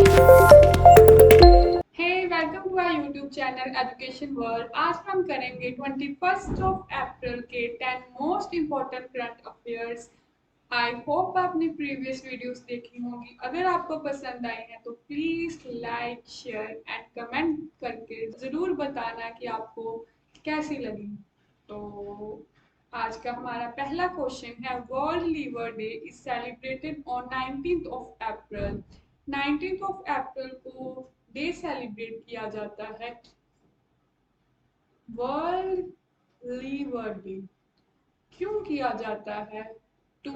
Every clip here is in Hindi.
Welcome to our YouTube channel education world. आज हम करेंगे 21 अप्रैल के 10 most important current affairs. I hope आपने प्रीवियस वीडियोस देखी होंगी। अगर आपको पसंद आई है तो please like share and comment करके ज़रूर बताना कि आपको कैसी लगी। तो आज का हमारा पहला क्वेश्चन है, world liver day is celebrated on 19 April. 19 अप्रैल को डे सेलिब्रेट किया जाता है, वर्ल्ड लीवर डे। क्यों किया जाता है? To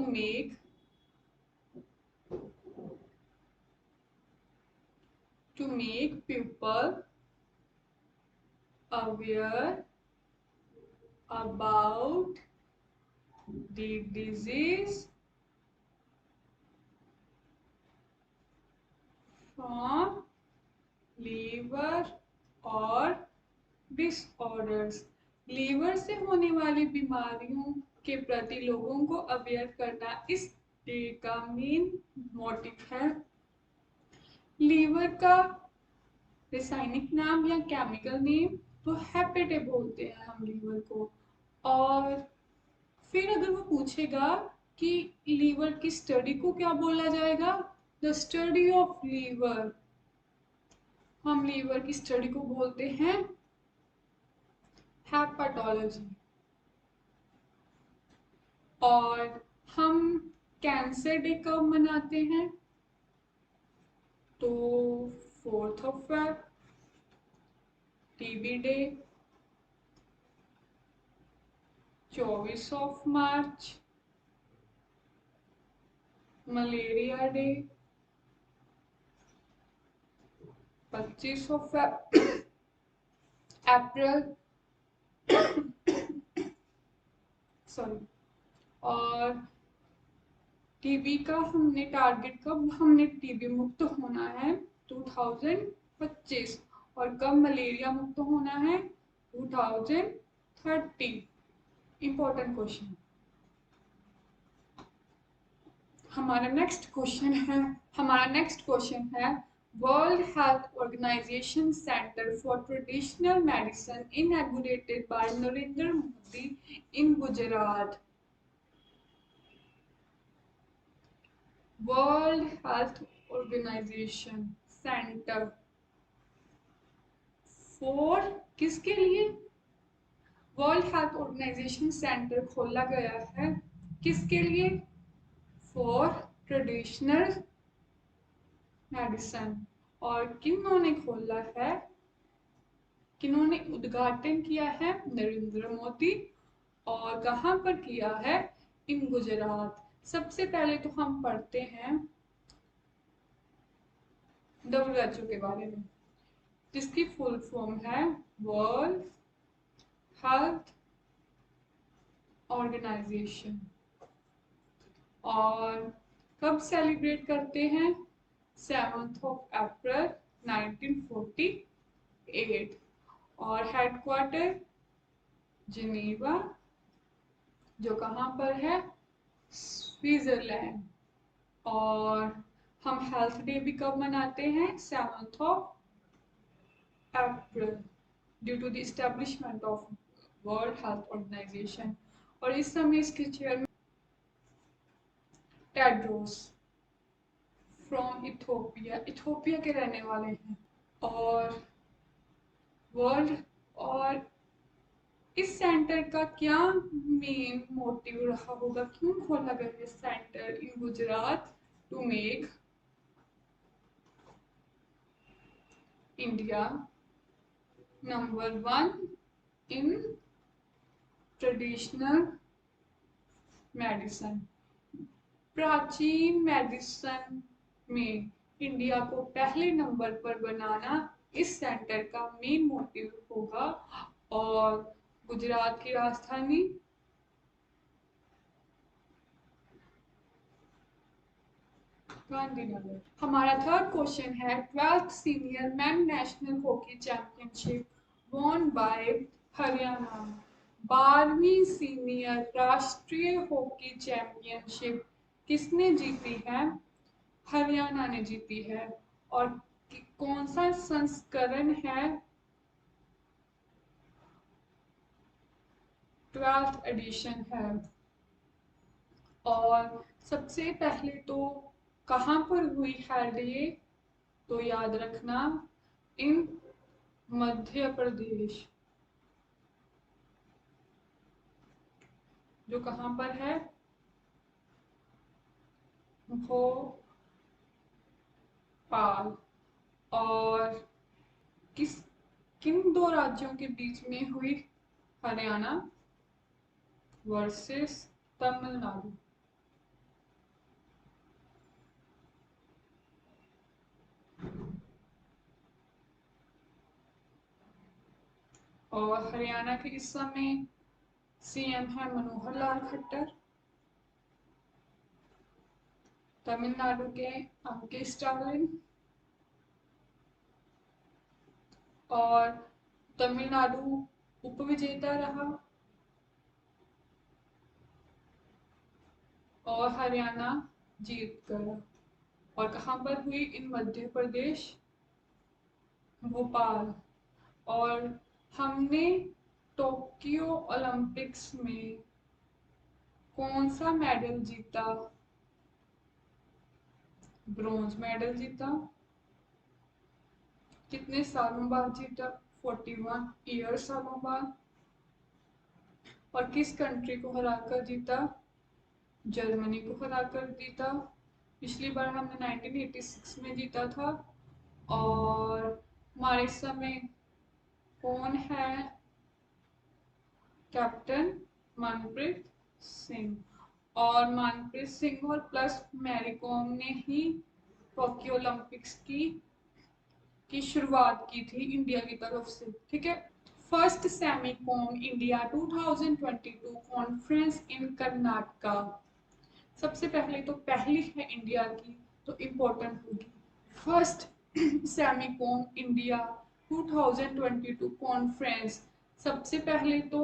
make people aware about the disease from liver और डिसऑर्डर्स। लीवर से होने वाली बीमारियों के प्रति लोगों को अवेयर करना इस डे का मेन मोटिव है। लीवर का रासायनिक नाम या केमिकल नेम तो हेपेटे बोलते हैं हम लीवर को। और फिर अगर वो पूछेगा कि लीवर की स्टडी को क्या बोला जाएगा, द स्टडी ऑफ लीवर। हम लीवर की स्टडी को बोलते हैं हेपेटोलॉजी। और हम कैंसर डे कब मनाते हैं? तो 4 फेब। टीबी डे 24 मार्च। मलेरिया डे 25 अप्रैल सॉरी। और टीबी का हमने टारगेट, कब हमने टीबी मुक्त होना है? 2025। और कब मलेरिया मुक्त होना है? 2030। Important question. हमारा नेक्स्ट क्वेश्चन है, world health organisation centre for traditional medicine inaugurated by Narendra Modi in Gujarat. World health organisation centre for किसके लिए? वर्ल्ड हेल्थ ऑर्गेनाइजेशन सेंटर खोला गया है किसके लिए? For traditional medicine. और किन्होंने खोला है, किन्होंने उद्घाटन किया है? नरेंद्र मोदी। और कहाँ पर किया है? इन गुजरात। सबसे पहले तो हम पढ़ते हैं WHO के बारे में, जिसकी फुल फॉर्म है वर्ल्ड हेल्थ ऑर्गेनाइजेशन। और कब सेलिब्रेट करते हैं? 7 अप्रैल 1948। और हेडक्वार्टर जिनेवा, जो कहाँ पर है? स्विट्जरलैंड। और हम हेल्थ डे भी कब मनाते हैं? 7 April, due to the establishment of world health organization. और इस समय इसके चेयरमैन टेड्रोस फ्रॉम इथोपिया के रहने वाले हैं। और वर्ल्ड और इस सेंटर का क्या मेन मोटिव रहा होगा? क्यों खोला गया है centre in Gujarat? To make India number 1 in traditional medicine. प्राचीन मेडिसिन में इंडिया को पहले नंबर पर बनाना इस सेंटर का मेन मोटिव होगा। और गुजरात की राजधानी गांधीनगर। हमारा थर्ड क्वेश्चन है, 12th senior man national hockey championship won by Haryana. 12वीं सीनियर राष्ट्रीय हॉकी चैंपियनशिप किसने जीती है? हरियाणा ने जीती है। और कौन सा संस्करण है 12th एडिशन है। और सबसे पहले तो कहाँ पर हुई हेल्ड ये, तो याद रखना इन मध्य प्रदेश, जो कहाँ पर है, भोपाल। और किन दो राज्यों के बीच में हुई, हरियाणा वर्सेस तमिलनाडु। और हरियाणा के इस समय सीएम है मनोहर लाल खट्टर, तमिलनाडु के एम.के. स्टालिन। और तमिलनाडु उपविजेता रहा और हरियाणा जीत गया। और कहाँ पर हुई, इन मध्य प्रदेश, भोपाल। और हमने टोक्यो ओलंपिक्स में कौन सा मेडल जीता, ब्रॉन्ज मेडल जीता। कितने सालों बाद जीता, 41 ईयर सालों बाद। और किस कंट्री को हराकर जीता, जर्मनी को हराकर जीता। पिछली बार हमने 1986 में जीता था। और हमारे समय कौन है, कैप्टन मनप्रीत सिंह। और मनप्रीत सिंह और प्लस मैरी कॉम ने ही टोक्यो ओलंपिक्स की शुरुआत की थी इंडिया की तरफ से, ठीक है। First Semicon India 2022 conference in Karnataka. सबसे पहले तो पहली है इंडिया की, तो इम्पोर्टेंट होगी। First Semicon India 2022 conference. सबसे पहले तो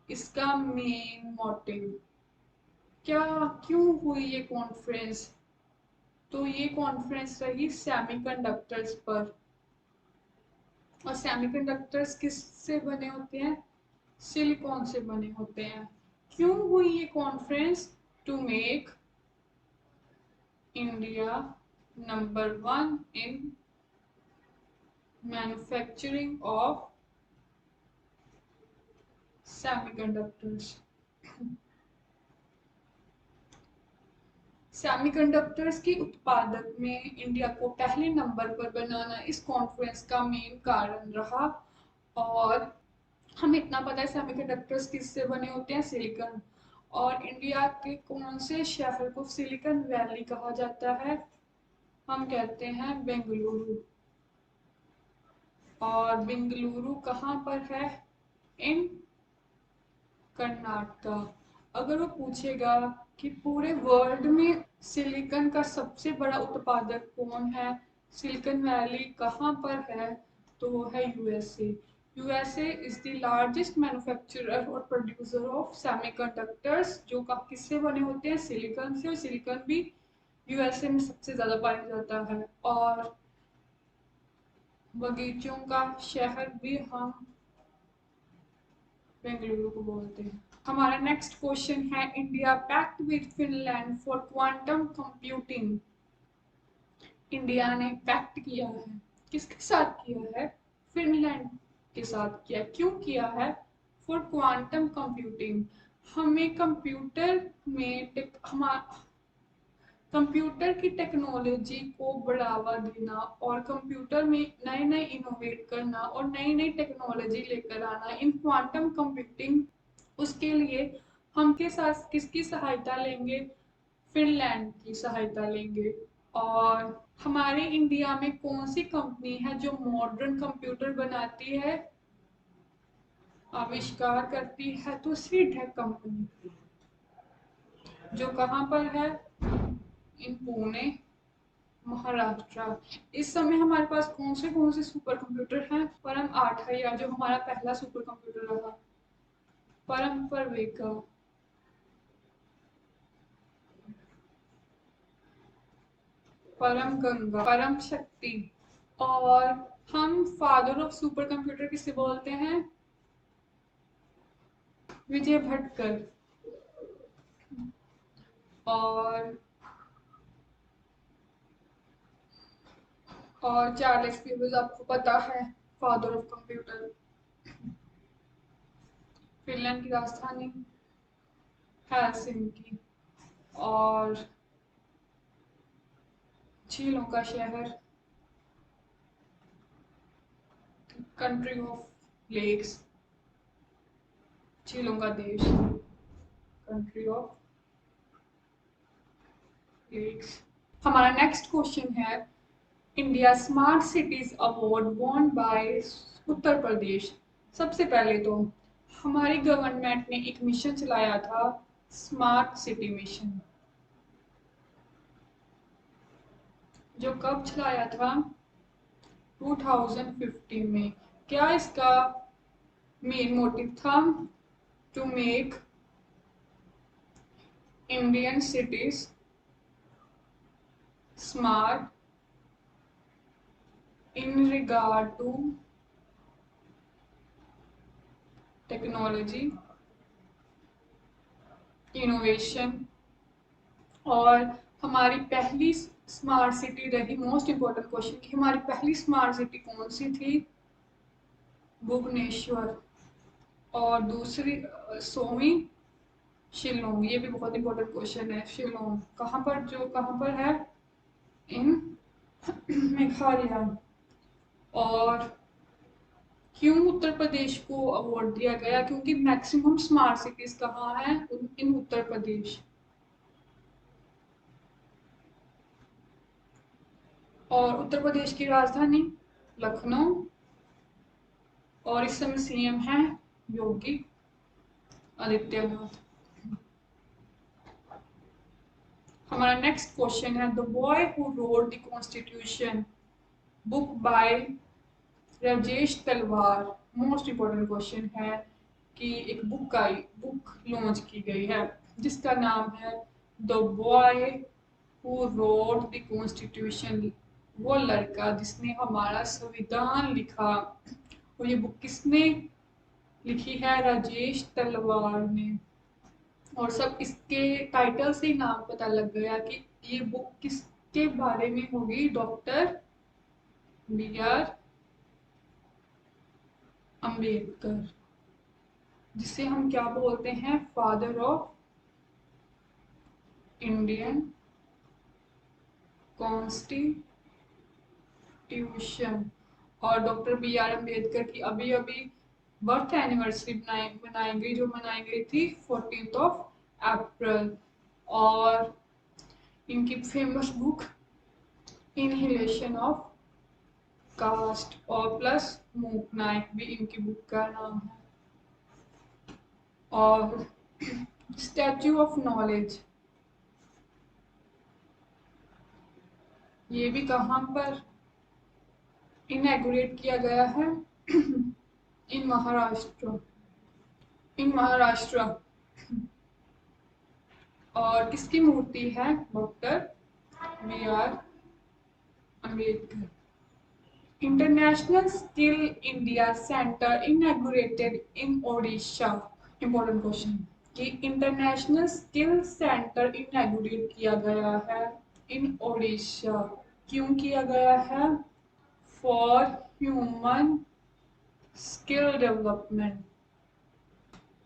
इसका मेन मोटिव क्या, क्यों हुई ये कॉन्फ्रेंस, तो ये कॉन्फ्रेंस रही सेमीकंडक्टर्स पर। और सेमीकंडक्टर्स किससे बने होते हैं, सिलिकॉन से बने होते हैं। क्यों हुई ये conference, to make India number 1 in manufacturing of semiconductors. Semiconductors की उत्पादक में इंडिया को पहले नंबर पर बनाना इस कॉन्फ्रेंस का मेन कारण रहा। और हमें इतना पता है सेमीकंडक्टर्स किससे बने होते हैं, सिलिकॉन। और इंडिया के कौन से शहर को सिलिकॉन वैली कहा जाता है, हम कहते हैं बेंगलुरु। और बेंगलुरु कहाँ पर है, इन कर्नाटका। अगर वो पूछेगा कि पूरे वर्ल्ड में सिलिकॉन का सबसे बड़ा उत्पादक कौन है, सिलिकॉन वैली कहाँ पर है, तो वो है USA. USA is the largest manufacturer और प्रोड्यूसर ऑफ सेमीकंडक्टर्स, जो किससे बने होते हैं, सिलिकॉन से। और सिलिकॉन भी यूएसए में सबसे ज्यादा पाया जाता है। और बगीचों का शहर भी हम बेंगलुरु को बोलते हैं। हमारा नेक्स्ट क्वेश्चन है, India pact with Finland for quantum computing. India ने पैक्ट किया है, किसके साथ किया है, फिनलैंड के साथ किया। क्यों किया है, फॉर क्वांटम कंप्यूटिंग। हमें कंप्यूटर में कंप्यूटर की टेक्नोलॉजी को बढ़ावा देना और कंप्यूटर में नए नए इनोवेट करना और नई नई टेक्नोलॉजी लेकर आना इन क्वांटम कंप्यूटिंग। उसके लिए हम के साथ किसकी सहायता लेंगे, फिनलैंड की सहायता लेंगे। और हमारे इंडिया में कौन सी कंपनी है जो मॉडर्न कंप्यूटर बनाती है, आविष्कार करती है, तो सीटेक कंपनी, जो कहाँ पर है, इन पुणे महाराष्ट्र। इस समय हमारे पास कौन से सुपर कंप्यूटर हैं, परम 8 है, या जो हमारा पहला सुपर कंप्यूटर रहा, परम परवेका, परम गंगा, परम शक्ति। और हम फादर ऑफ सुपर कंप्यूटर किसे बोलते हैं? विजय भटकर। और चार्ल्स पीबल्स आपको पता है, फादर ऑफ कंप्यूटर। फिनलैंड की राजधानी हेलसिंकी। और झीलों का शहर, कंट्री ऑफ लेक्स, झीलों का देश, कंट्री ऑफ लेक्स। हमारा नेक्स्ट क्वेश्चन है, India smart cities award won by Uttar Pradesh. सबसे पहले तो हमारी गवर्नमेंट ने एक मिशन चलाया था, स्मार्ट सिटी मिशन, जो कब चलाया था? 2015 में। क्या इसका मेन मोटिव था? To make Indian cities smart in regard to technology, innovation. और हमारी पहली स्मार्ट सिटी रही, मोस्ट इम्पोर्टेंट क्वेश्चन, कि हमारी पहली स्मार्ट सिटी कौन सी थी? भुवनेश्वर। और दूसरी सोमी शिलोंग। ये भी बहुत इम्पोर्टेंट क्वेश्चन है। शिलोंग कहाँ पर, जो कहाँ पर है? इन मेघालय। और क्यों उत्तर प्रदेश को अवार्ड दिया गया? क्योंकि मैक्सिमम स्मार्ट सिटीज कहाँ है? इन उत्तर प्रदेश। और उत्तर प्रदेश की राजधानी लखनऊ। और इस समय सीएम है योगी आदित्यनाथ। हमारा नेक्स्ट क्वेश्चन है, the boy who wrote the constitution, book by Rajesh Talwar. Most important question है कि एक बुक लॉन्च की गई है जिसका नाम है the boy who wrote the constitution. वो लड़का जिसने हमारा संविधान लिखा। और ये बुक किसने लिखी है? राजेश तलवार ने। और सब इसके टाइटल से ही नाम पता लग गया कि ये बुक किसके बारे में होगी? डॉक्टर बी आर अम्बेडकर, जिसे हम क्या बोलते हैं? Father of Indian constitution. और डॉक्टर बी आर अम्बेडकर की अभी अभी बर्थ एनिवर्सरी मनाई गई, जो मनाई गई थी 14 अप्रैल। और इनकी famous book inhalation of cast, और प्लस मूक नाइक भी इनकी बुक का नाम है। और स्टैच्यू ऑफ नॉलेज, ये भी कहाँ पर इनॉग्रेट किया गया है? इन महाराष्ट्र। और किसकी मूर्ति है? Doctor B R Ambedkar. International skill India centre inaugurated in Odisha. Important question, कि इंटरनेशनल स्किल सेंटर इनॉग्रेट किया गया है इन ओडिशा। क्यों किया गया है? For human skill development.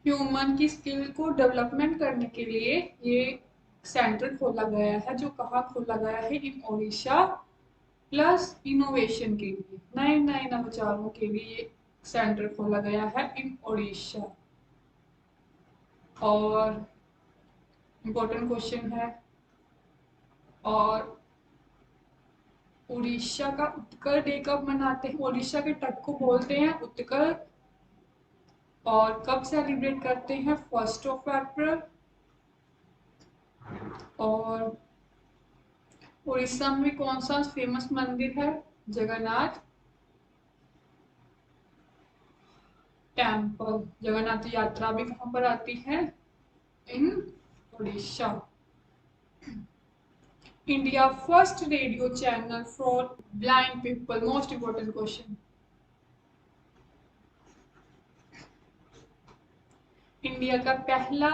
Human की स्किल को डेवलपमेंट करने के लिए ये सेंटर खोला गया है, जो कहाँ खोला गया है? इन ओडिशा। प्लस इनोवेशन के लिए, नए नए नवाचारों के लिए सेंटर खोला गया है इन ओडिशा। और इम्पोर्टेंट क्वेश्चन है, और उड़ीसा का उत्कल डे कब मनाते हैं? उड़ीसा के तट को बोलते हैं उत्कल। और कब सेलिब्रेट करते हैं? 1 अप्रैल। और उड़ीसा में कौन सा फेमस मंदिर है? जगन्नाथ टेम्पल। जगन्नाथ यात्रा भी कहाँ पर आती है? In Orissa. India first radio channel for blind people, most important question. India का पहला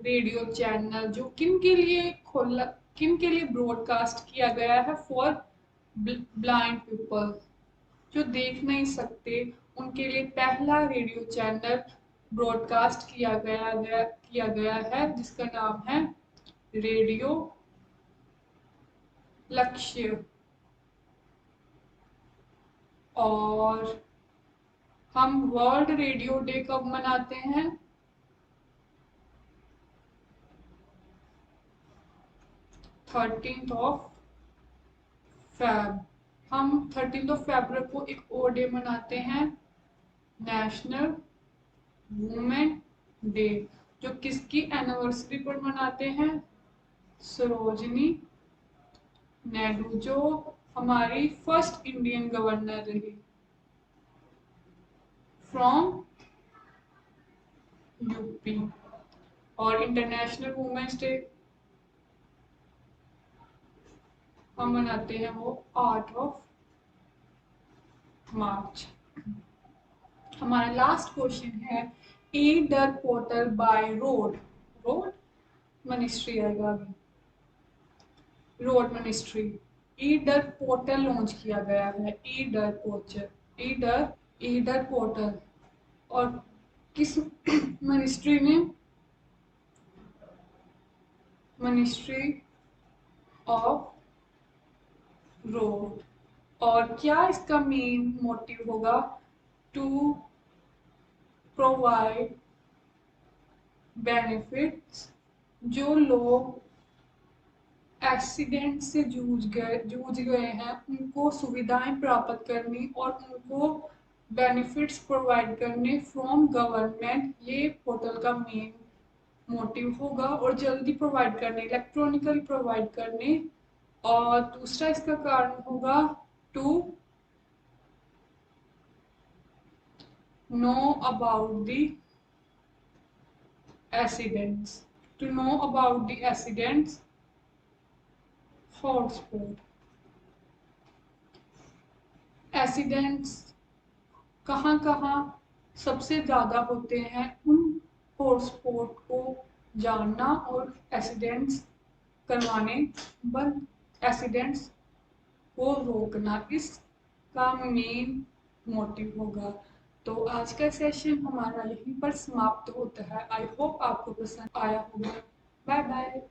रेडियो चैनल जो किन के लिए खोला, किन के लिए ब्रॉडकास्ट किया गया है, फॉर ब्लाइंड पीपल, जो देख नहीं सकते उनके लिए पहला रेडियो चैनल ब्रॉडकास्ट किया गया है, जिसका नाम है रेडियो लक्ष्य। और हम वर्ल्ड रेडियो डे कब मनाते हैं? 13 हम 13 को एक और डे मनाते हैं, नेशनल वुमेन डे, जो किसकी एनिवर्सरी पर मनाते हैं? सरोजिनी नायडू, जो हमारी फर्स्ट इंडियन गवर्नर रही, फ्रॉम यूपी। और इंटरनेशनल वुमेन्स डे हम मनाते हैं वो 8 मार्च। हमारा लास्ट क्वेश्चन है, Idar portal by road, road ministry आएगा अभी, road ministry, Idar portal launch किया गया है, ईडर पोर्टल, ईडर पोर्टल, और किस मिनिस्ट्री ने? Ministry of road. और क्या इसका मेन मोटिव होगा? टू प्रोवाइड बेनिफिट्स, जो लोग एक्सीडेंट से जूझ गए हैं उनको सुविधाएं प्राप्त करनी और उनको बेनिफिट्स प्रोवाइड करने फ्रॉम गवर्नमेंट, ये पोर्टल का मेन मोटिव होगा। और जल्दी प्रोवाइड करने, इलेक्ट्रॉनिकली प्रोवाइड करने। और दूसरा इसका कारण होगा to know about the accidents, to know about the accidents hotspot। Accidents कहाँ कहाँ सबसे ज़्यादा होते हैं, उन हॉटस्पॉट को जानना और एक्सीडेंट्स करवाने, बंद एक्सीडेंट्स को रोकना, इसका मेन मोटिव होगा। तो आज का सेशन हमारा यहीं पर समाप्त होता है। आई होप आपको पसंद आया होगा। Bye bye.